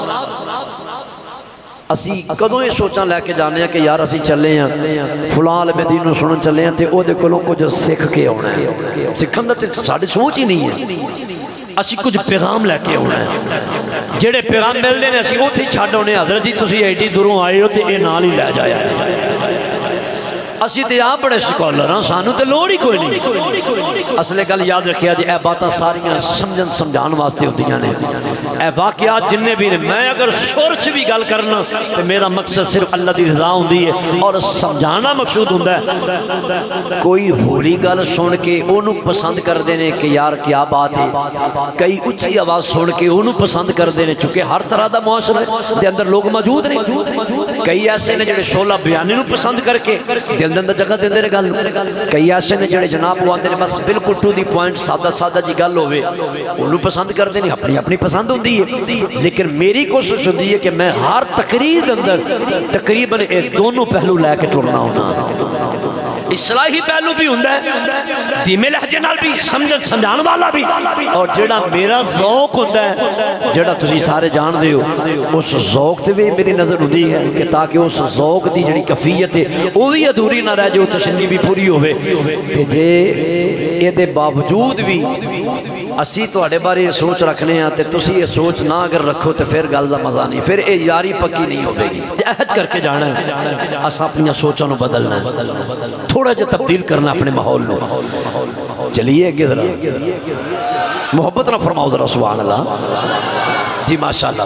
اسی کدوں یہ سوچاں لے کے جانے ہیں کہ یار اسی چلے ہیں فلاں عالم دین نو سنن چلے ہیں تے او دے کولوں کچھ سکھ کے ہونا ہے سکھن دا تے ساڈی سوچ ہی نہیں ہے اسی کچھ پیغام لے کے ہونا ہے جڑے پیغام ملدے نے اسی اوتھے چھڈ ہونے حضرت جی تسی ایڈی دوروں آئے ہو تے اے نال ہی لے جایا اسی تے آپ بڑے سکولر ہاں سانو تے لوڑ ہی کوئی نہیں اصل گل یاد رکھیا جی اے باتاں ساریاں سمجھن سمجھان واسطے ہوندیاں نے اے واقعات جننے بھی نے میں اگر سوچ بھی گل کرنا تو میرا مقصد صرف اللہ دی رضا ہوندی ہے اور سمجھانا مقصود ہوندا ہے کوئی ہولی گل سن کے اونوں پسند کر دینے کہ یار کیا بات ہے کئی اچھی آواز سن کے اونوں پسند کر دینے چونکہ ہر طرح دا معاشرے دے اندر لوگ موجود نہیں کئی ایسے نے جڑے شعلہ بیانی نو پسند کر کے دل دے اندر جگہ دیندے نے گل کئی ایسے نے جڑے جناب وہ آندے نے بس بالکل ٹو دی پوائنٹ سادہ سادہ جی گل ہوے اونوں پسند کر دینے اپنی اپنی پسند ہوندی ہے لیکن میری کوشش ہوندی ہے کہ میں ہر تقریر دے اندر تقریباً ایک دونوں پہلو لے کے ٹرنا ہونا اصلاحی پہلو بھی ہوندا ہے دھیمے لہجے نال بھی سمجھان والا بھی اور جڑا میرا ذوق ہوندا ہے جڑا تسی سارے جان دے ہو اس ذوق تے بھی میری نظر ہوندی ہے کہ تاکہ اس ذوق دی جڑی کیفیت ہے وہ بھی ادھوری نہ رہ جائے تشنی بھی پوری ہوے تے جے اے دے باوجود بھی اسی تواڈے بارے سوچ رکھنے ہیں تے تسی یہ سوچ نہ اگر رکھو تے پھر گل دا مزہ نہیں پھر اے یاری پکی نہیں ہوے گی عہد کر کے جانا ہے اساں اپنی سوچاں نو بدلنا ہے تھوڑا جا تبدیل کرنا اپنے ماحول نو چلیے اگے ذرا محبت نہ فرماؤ ذرا سبحان اللہ جی ماشاءاللہ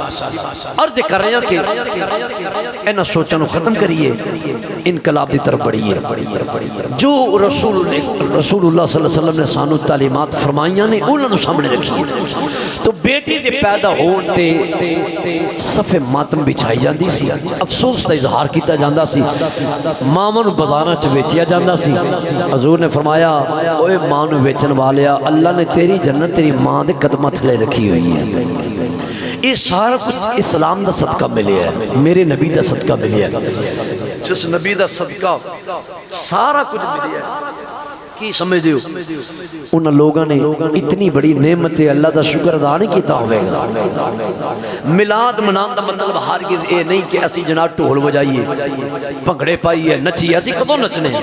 عرض کر رہے ہیں کہ انہاں سوچاں نو ختم کریے انقلاب دی طرف بڑھیے جو رسول اللہ صلی اللہ علیہ وسلم نے سانو تعلیمات فرمائیاں نے انہاں نو سامنے رکھیے تو بیٹی دے پیدا ہون تے صف ماتم بچھائی جاندی سی افسوس دا اظہار کیتا جاندا سی ماں نو بازاراں چ ویچیا جاندا سی حضور نے فرمایا اوے ماں نو ویچن والیا اللہ نے تیری جنت تیری ماں دے قدماں تھلے رکھی ہوئی ہے یہ سارا کچھ اسلام دا صدقہ ملے ہے میرے نبی دا صدقہ ملے ہے جس نبی دا صدقہ سارا کچھ ملے ہے کی سمجھ دیو انہاں لوگاں نے اتنی بڑی نعمت اللہ دا شکر ادا نہیں کیتا ہوئے گا میلاد منان دا مطلب ہرگز اے نہیں کہ اسی جناب ٹھول بجائیے بھنگڑے پائیے نچیے اسی کدوں نچنے ہیں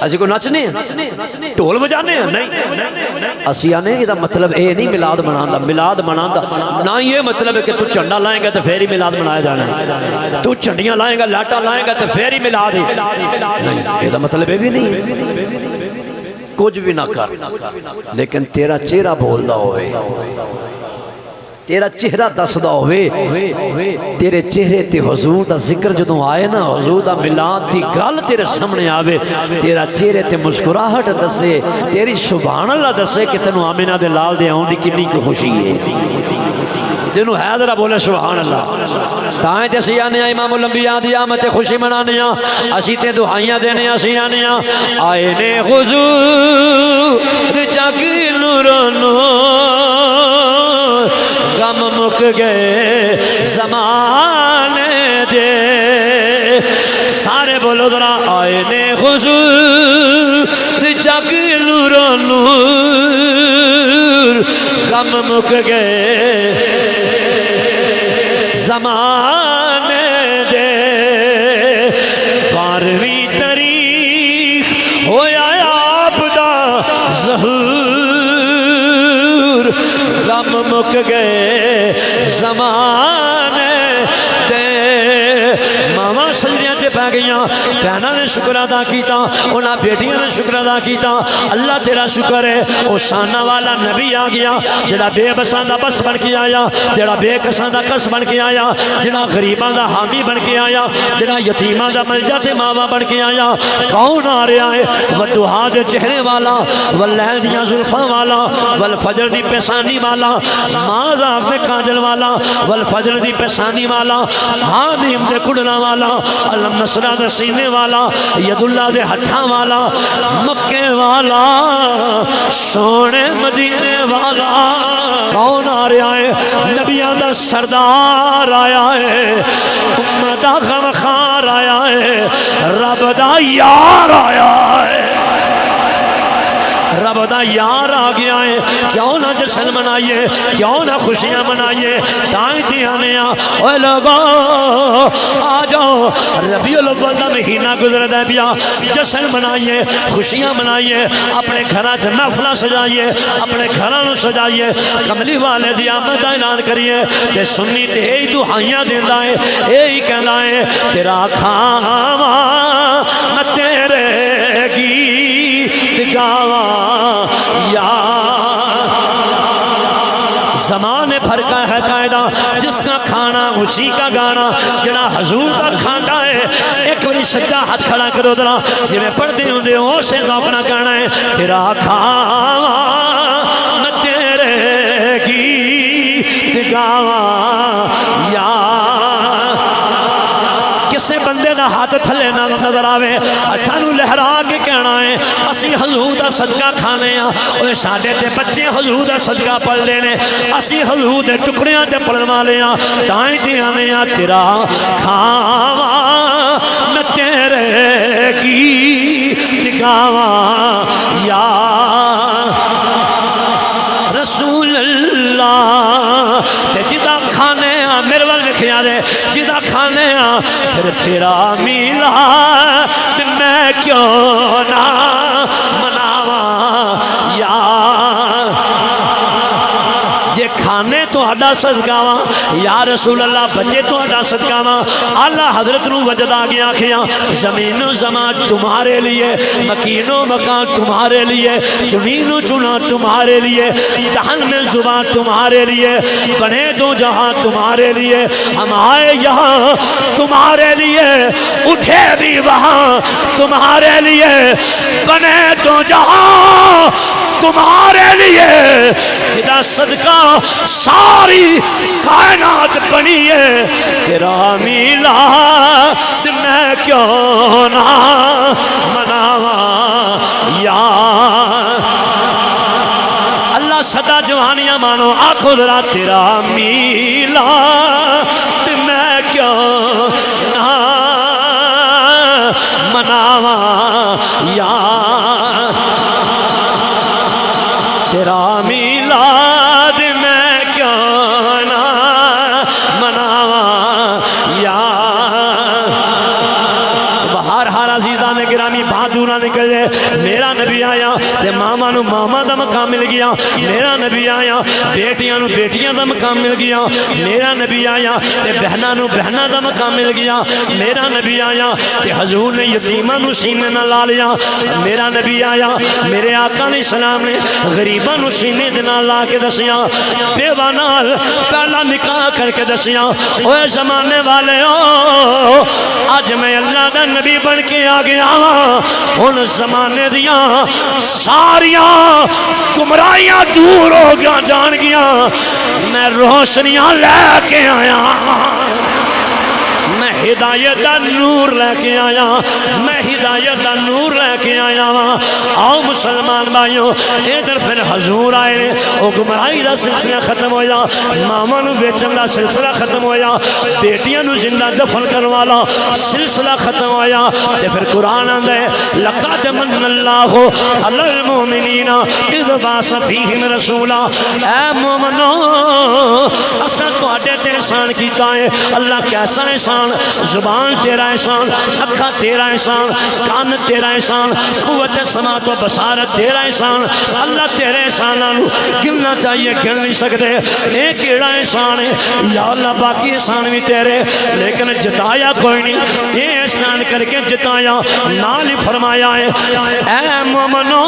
اسی کو نچنے ہیں ٹھول بجانے ہیں نہیں اسی آنے یہ مطلب اے نہیں میلاد منان دا نہ یہ مطلب ہے کہ تو چنڈا لائیں گا تو پھر ہی میلاد منایا جانا ہے تو چنڈیاں لائیں گا لاٹا لائیں گا تو پھر ہی میلاد ہے نہیں یہ مطلب ہے بھی نہیں کچھ بھی نہ کر لیکن تیرا چہرہ بولدا ہوئے تیرا چہرہ دسدا ہوئے تیرے چہرے تے حضور دا ذکر جدوں آئے نا حضور دا میلاد دی گل تیرے سامنے آوے تیرا چہرے تے مسکراہٹ دسے تیری سبحان اللہ دسے کہ تینوں آمینہ دے لال دے آؤں دی کنی کی خوشی ہے جنہوں ہے ذرا بولے سبحان اللہ تائیں تے اسی آنے امام الانبیاء دی آمد خوشی منانے اسی تے دعائیاں دینے اسی آنے آئے نے حضور جگ نورانو غم مک گئے زمانے دے سارے بولو ذرا آئے نے حضور جگ نورانو غم مک گئے زمانے دے 12ویں تاریخ ہویا آپ دا ظہور غم مک گئے زمانے دے ماما سجدیاں چ پہ گئیاں بہناں نے شکر ادا کیتا انہاں بیٹیاں نے شکر ادا کیتا اللہ تیرا شکر ہے او شانہ والا نبی آ گیا جڑا بے بساں دا بس بن کے آیا جڑا بے کساں دا کس بن کے آیا جڑا غریباں دا حامی بن کے آیا جڑا یتیماں دا ملجا تے ماوا بن کے آیا کون آ رہا ہے والضحیٰ دے چہرے والا واللیل دیاں زلفاں والا والفجر دی پیشانی والا ماذا دے کاجل والا والفجر دی پیشانی والا حامیم دے کڑنا والا علم نصرہ دے سینے والا ید اللہ دے ہتھاں والا مکے والا سونے مدینے والا کون آ رہا ہے نبیان دا سردار آیا ہے امت دا غمخار آیا ہے رب دا یار آیا ہے رب دا یار آ گیا ہے کیوں نہ جشن منائیے کیوں نہ خوشیاں منائیے تائیں تھی آنے اے لوگو آ جاؤ ربیع الاول دا مہینہ گزر دے بیا جشن منائیے خوشیاں منائیے اپنے گھرہ سے محفلہ سجائیے اپنے گھرہ نو سجائیے کملی والے دی آمد دا اعلان کریے تے سنی تے ہی دعائیاں دیندہ ہے ہی کہنا ہے تیرا کھاما میں تیرے اسی کا گانا جڑا حضور دا کھاندا ہے ایک باری سجدہ ہاتھ کھڑا کرو ذرا جی میں پڑھتے ہوں دے اسے اپنا گانا ہے تیرا کھاواں میں تیرے گیت گاواں یا کسے بندے دا ہاتھ تھلے نہ نظر آوے اٹھانو لہرا کے کہنا ہے اسی حضور دا صدقہ کھانے ہیں اوے ساڈے تے بچے حضور دا صدقہ پڑھ لینے اسی حضور دے ٹکڑیاں تے پڑھن والے ہاں تائیں تے آنے ہاں تیرا کھاواں میں تیرے گیت گاواں یا رسول اللہ تے جدا کھانے ہاں میرے وال لکھیا دے جدا کھانے ہاں پھر تیرا میلاد میں کیوں نہ مناواں یا جے کھانے تو ہڈا صدقاواں یا رسول اللہ بچے تو ہڈا صدقاواں اللہ حضرت نو وجد آگے آکھیاں زمین و زمان تمہارے لیے مکین و مکان تمہارے لیے چنین و چنا تمہارے لیے دہن میں زبان تمہارے لیے بنے دو جہاں تمہارے لیے ہم آئے یہاں تمہارے لیے اٹھے بھی وہاں تمہارے لیے بنے دو جہاں تمہارے لیے خدا صدقہ ساری کائنات بنی ہے تیرا میلاد میں کیوں نہ مناواں یا اللہ صدا جوانیاں مانو آنکھوں ذرا تیرا میلاد میں کیوں نہ مناواں یا تیرا میلاد میں کیوں نہ مناواں یا بہرحال عزیزان گرامی بہادورہ نکلے میرا نبی آیا تے ماما نو ماما دا مقام مل گیا میرا نبی آیا بیٹیاں نو بیٹیاں دا مقام مل گیا میرا نبی آیا تے بہناں نو بہناں دا مقام مل گیا میرا نبی آیا تے حضور نے یتیماں نو سینے نہ لا لیا میرا نبی آیا میرے آقا علیہ السلام نے غریباں نو سینے دے نال لا کے دسیاں بیوہ نال پہلا نکاح کر کے دسیاں اوے زمانے والے او آج میں اللہ دا نبی بن کے آ گیا ان زمانے دیاں ساریاں گمراہیاں دور ہو گیا جان گیا میں روشنیاں لے کے آیا میں ہدایت دا نور لے کے آیا میں ہدایت دا نور لے کے آیا آؤ مسلمان بھائیوں ادھر پھر حضور آئے او گمراہی دا سلسلہ ختم ہویا ماما نو بیچن دا سلسلہ ختم ہویا بیٹیاں نو زندہ دفن کروالا سلسلہ ختم ہویا تے پھر قرآن آندے لقد من اللہ علی المؤمنین اذ بعث فیہم رسولا اے مومنو اساں تواڈے تے احسان کیتا ہے اللہ کیسا احسان زبان تیرا احسان اکھا تیرا احسان کان تیرا احسان قوت سماعت و بصارت تیرا احسان اللہ تیرے احساناں نو گننا چاہیے گن نہیں سکتے اے کیڑا احسان ہے یا اللہ باقی احسان بھی تیرے لیکن جتایا کوئی نہیں یہ احسان کر کے جتایا نال ہی فرمایا ہے اے مومنو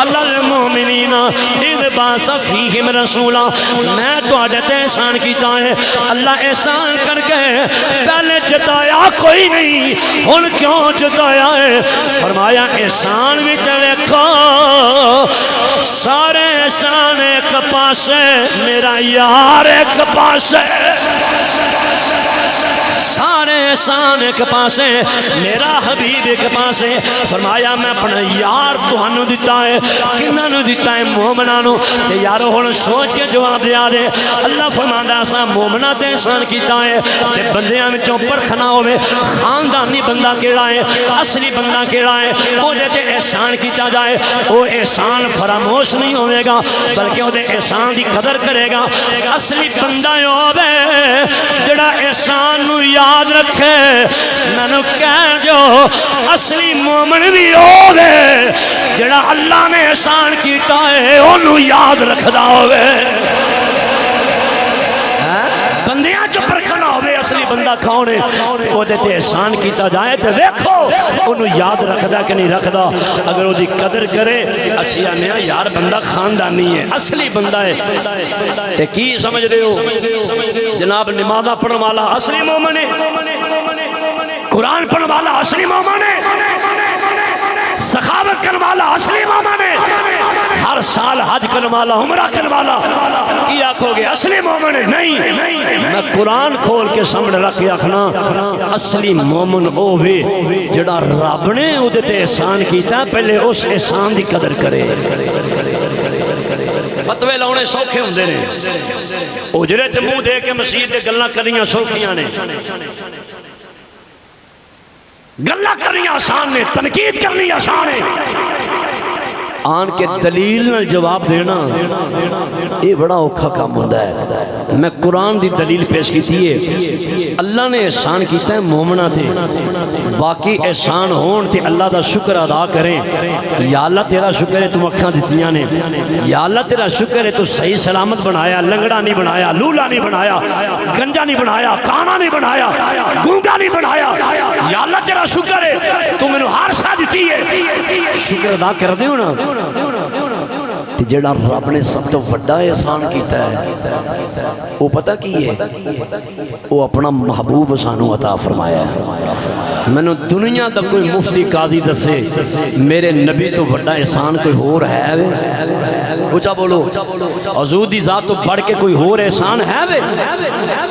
اللہ المومنین اذ بعث فیہم رسولا میں تواڈے تے احسان کیتا ہے اللہ احسان کر کے پہلے جتایا کوئی نہیں ہن کیوں جتایا ہے فرمایا احسان بھی تیرے کو سارے احسان ایک پاسے میرا یار ایک پاسے سارے احسان ایک پاسے میرا حبیب ایک پاسے فرمایا میں اپنا یار تہانوں دیتا ہے کنہاں نوں دیتا ہے مومناں نوں تے یارو ہن سوچ کے جواب دیا دے اللہ فرماندا اساں مومناں تے احسان کیتا ہے تے بندیاں وچوں پرکھنا ہوے خاندانی بندہ کیڑا ہے اصلی بندہ کیڑا ہے او دے تے احسان کیتا جائے او احسان فراموش نہیں ہوے گا بلکہ او دے احسان دی قدر کرے گا اصلی بندہ ہوے جڑا احسان نو یاد رکھے مینوں کہن جو اصلی مومن بھی ہوے جڑا اللہ نے احسان کیتا ہے اونوں یاد رکھدا ہوے بندیاں چ پرکھنا ہوے اصلی بندہ کون ہے وہ تے احسان کیتا جائے تے دیکھو انہوں یاد رکھدا کہ نہیں رکھدا اگر وہ دی قدر کرے اسی آنے یار بندہ خاندانی ہے اصلی بندہ ہے تے کی سمجھ رہے ہو جناب نمازہ پڑھنے والا اصلی مومن ہے قرآن پڑھنے والا اصلی مومن ہے سخاوت کرنے والا اصلی مومن ہے ہر سال حج کرنے والا عمرہ کرنے والا کی آنکھو گے اصلی مومن ہے نہیں میں قرآن کھول کے سامنے رکھ کے آکھنا اصلی مومن او وے جڑا رب نے او دے تے احسان کیتا پہلے اس احسان دی قدر کرے فتوے لاؤنے سوکھے ہوندے نے اجرے چ منہ دے کے مسجد دے گلاں کریاں سوکھیاں نے گلاں کرنی آسان نے تنقید کرنی آسان ہے آن کے دلیل نہ جواب دینا یہ بڑا اوکھا کام ہوتا ہے میں قرآن دی دلیل پیش کی ہے اللہ نے احسان کیتا ہے مومنہ تھے باقی احسان ہون تے اللہ دا شکر ادا کریں یا اللہ تیرا شکر ہے تو اکھاں دتیاں نے یا اللہ تیرا شکر ہے تو صحیح سلامت بنایا لنگڑا نہیں بنایا لولا نہیں بنایا گنجا نہیں بنایا کانا نہیں بنایا گونگا نہیں بنایا یا اللہ تیرا شکر ہے تو میں نے ہر سا دیتی ہے شکر ادا کر دیو نا جڑا رب نے سب تو بڑا احسان کیتا ہے وہ پتہ کی ہے وہ اپنا محبوب سانو عطا فرمایا ہے میں نے دنیا دا کوئی مفتی قاضی دسے میرے نبی تو بڑا احسان کوئی ہور ہے اچھا بولو حضور دی ذات تو بڑھ کے کوئی ہور احسان ہے وے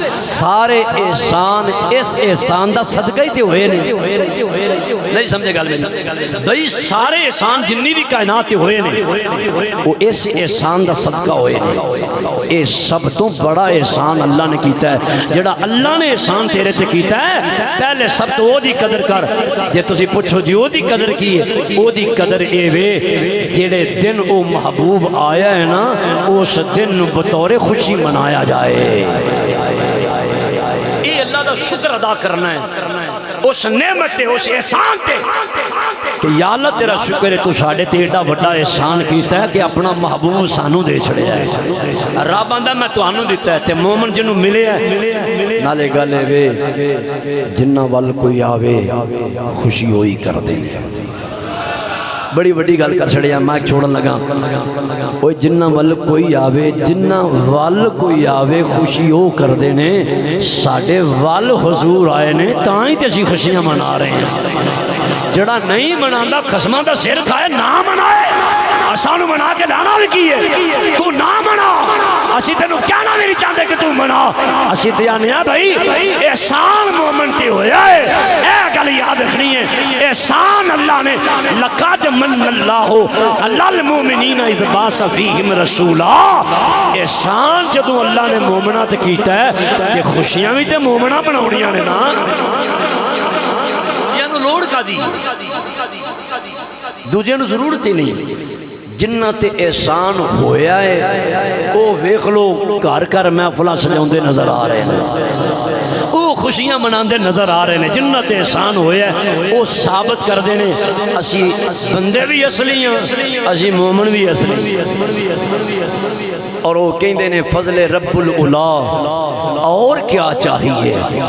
سارے احسان اس احسان دا صدقہ ہی تے ہوئے نہیں سمجھے گل میں بھئی سارے احسان جنی بھی کائنات تے ہوئے نہیں وہ اس احسان دا صدقہ ہوئے نہیں اے سب تو بڑا احسان اللہ نے کیتا ہے جڑا اللہ نے احسان تیرے تے کیتا ہے پہلے سب تو وہ دی قدر کر جے تسی پوچھو جی وہ دی قدر کی ہے وہ دی قدر اے وے جڑے دن او محبوب آیا ہے نا اس دن بطور خوشی منایا جائے اے اللہ دا شکر ادا کرنا ہے اس نعمت تے اس احسان تے کہ یا اللہ تیرا شکر ہے تو ساڑھے تے ایڈا بڑا احسان کیتا ہے کہ اپنا محبوب سانو دے چھڑے ہے رب آندہ میں تو آنو دیتا ہے تے مومن جنہوں ملے ہے نالے گلے وے جنہ وال کوئی آوے خوشی ہوئی کر دیں بڑی بڑی گل کر چھڑیا میں چھوڑن لگا اوہ جنہ وال کوئی آوے جنہ وال کوئی آوے خوشی ہو کر دینے ساڑھے وال حضور آئے نے تائیں تیسی خوشیاں منا رہے ہیں جڑا نہیں مناندہ خسمہ دا سیر کھائے نہ منائے آسانو منا کے لانا بھی کیے تو نہ منا اسی تینو کیا نہ میری چاہتے کہ تو منا اسی تیانے ہیں بھائی احسان مومن تے ہویا ہے اے گل یاد رکھنی ہے احسان اللہ نے لقد من اللہ اللہ المومنین اذ باس فیہم رسولا احسان جدو اللہ نے مومنہ تے کیتا ہے کہ خوشیاں بھی تے مومنہ بناؤنیاں نے نا یہ نو لوڑ کا دی دوجہ نو ضرورت ہی نہیں جنہ تے احسان ہویا ہے او ویکھ لو گھر گھر محفلاں سجاوندے نظر آ رہے ہیں او خوشیاں مناندے نظر آ رہے ہیں جنہ تے احسان ہویا ہے او ثابت کر دینے اسی بندے بھی اصلی ہیں اسی مومن بھی اصلی اور وہ کہیں دینے فضل رب العلا اور کیا چاہیے